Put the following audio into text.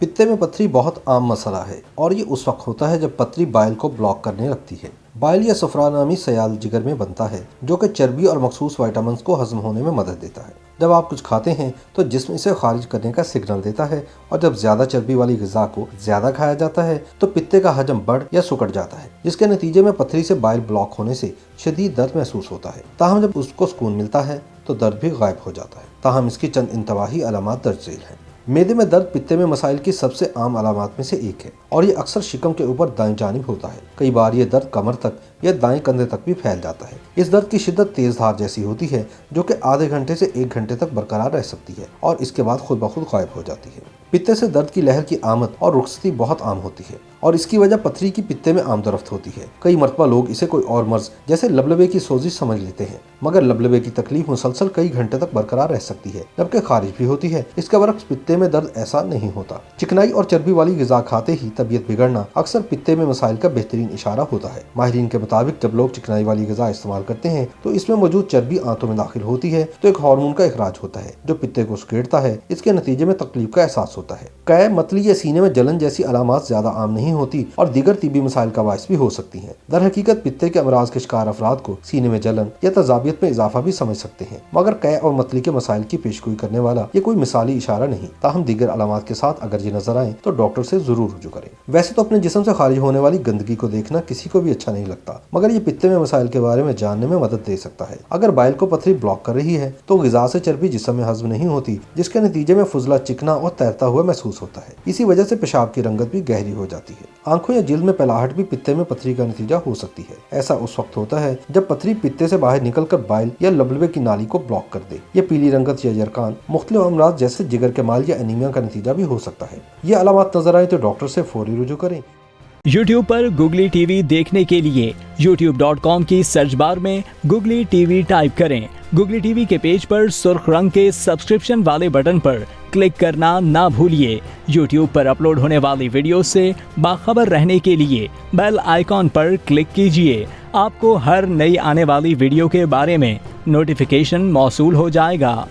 पित्ते में पथरी बहुत आम मसला है और ये उस वक्त होता है जब पथरी बाइल को ब्लॉक करने लगती है। बाइल या सफरा नामी सयाल जिगर में बनता है जो कि चर्बी और मखसूस विटामिन्स को हजम होने में मदद देता है। जब आप कुछ खाते हैं तो जिस्म इसे खारिज करने का सिग्नल देता है और जब ज्यादा चर्बी वाली ग़िज़ा को ज्यादा खाया जाता है तो पित्ते का हजम बढ़ या सुकड़ जाता है, जिसके नतीजे में पथरी से बाइल ब्लॉक होने से शदीद दर्द महसूस होता है। ताहम जब उसको सुकून मिलता है तो दर्द भी गायब हो जाता है। ताहम इसकी चंद इंतबाही अलामात दर्ज झेल हैं। मैदे में दर्द पित्ते में मसाइल की सबसे आम अलामात में से एक है और ये अक्सर शिकम के ऊपर दाएं जानिब होता है। कई बार ये दर्द कमर तक या दाएं कंधे तक भी फैल जाता है। इस दर्द की शिद्दत तेज धार जैसी होती है जो कि आधे घंटे से 1 घंटे तक बरकरार रह सकती है और इसके बाद खुद ब खुद गायब हो जाती है। पित्ते से दर्द की लहर की आमद और रुखसती बहुत आम होती है और इसकी वजह पथरी की पित्ते में आमदरफ्त होती है। कई मरतबा लोग इसे कोई और मर्ज जैसे लबलबे की सोजिश समझ लेते हैं, मगर लबलबे की तकलीफ मुसलसल कई घंटे तक बरकरार रह सकती है जबकि खारिज भी होती है। इसके बरक्स पित्ते में दर्द ऐसा नहीं होता। चिकनाई और चर्बी वाली ग़िज़ा खाते ही तबीयत बिगड़ना अक्सर पित्ते में मसाइल का बेहतरीन इशारा होता है। माहिरीन के मुताबिक जब लोग चिकनाई वाली ग़िज़ा इस्तेमाल करते हैं तो इसमें मौजूद चर्बी आंतों में दाखिल होती है तो एक हार्मोन का इखराज होता है जो पित्ते को सुकेड़ता है। इसके नतीजे में तकलीफ का एहसास होता है। कै, मतली या सीने में जलन जैसी अलामात ज्यादा आम नहीं होती और दीगर तिबी मसाइल का बाइस भी हो सकती हैं। दर हकीकत पित्ते के अमराज के शिकार अफराद को सीने में जलन या तजाबियत में इजाफा भी समझ सकते हैं, मगर कै और मतली के मसाइल की पेशगोई करने वाला ये कोई मिसाली इशारा नहीं। ताहम दीगर अलामात के साथ अगर ये नजर आए तो डॉक्टर से जरूर रुजू करें। वैसे तो अपने जिस्म से खारिज होने वाली गंदगी को देखना किसी को भी अच्छा नहीं लगता, मगर ये पित्ते में मसाइल के बारे में जानने में मदद दे सकता है। अगर बाइल को पथरी ब्लॉक कर रही है तो ग़िज़ा से चर्बी जिस्म में हजम नहीं होती, जिसके नतीजे में फुजला चिकना और तैरता हुआ महसूस होता है। इसी वजह से पेशाब की रंगत भी गहरी हो जाती है। आंखों या जिल्द में पहलाहट भी पित्ते में पथरी का नतीजा हो सकती है। ऐसा उस वक्त होता है जब पथरी पित्ते से बाहर निकलकर बाइल या लबलबे की नाली को ब्लॉक कर दे। ये पीली रंगत या यरकान मुख्तलिफ अमराज जैसे जिगर के माल या एनीमिया का नतीजा भी हो सकता है। ये अलामात नजर आए तो डॉक्टर से फौरी रुजू करें। YouTube पर गुगली टीवी देखने के लिए youtube.com की सर्च बार में गुगली टीवी टाइप करें। गुगली टीवी के पेज पर सुर्ख रंग के सब्सक्रिप्शन वाले बटन पर क्लिक करना ना भूलिए। YouTube पर अपलोड होने वाली वीडियो से बाखबर रहने के लिए बेल आइकॉन पर क्लिक कीजिए। आपको हर नई आने वाली वीडियो के बारे में नोटिफिकेशन मौसूल हो जाएगा।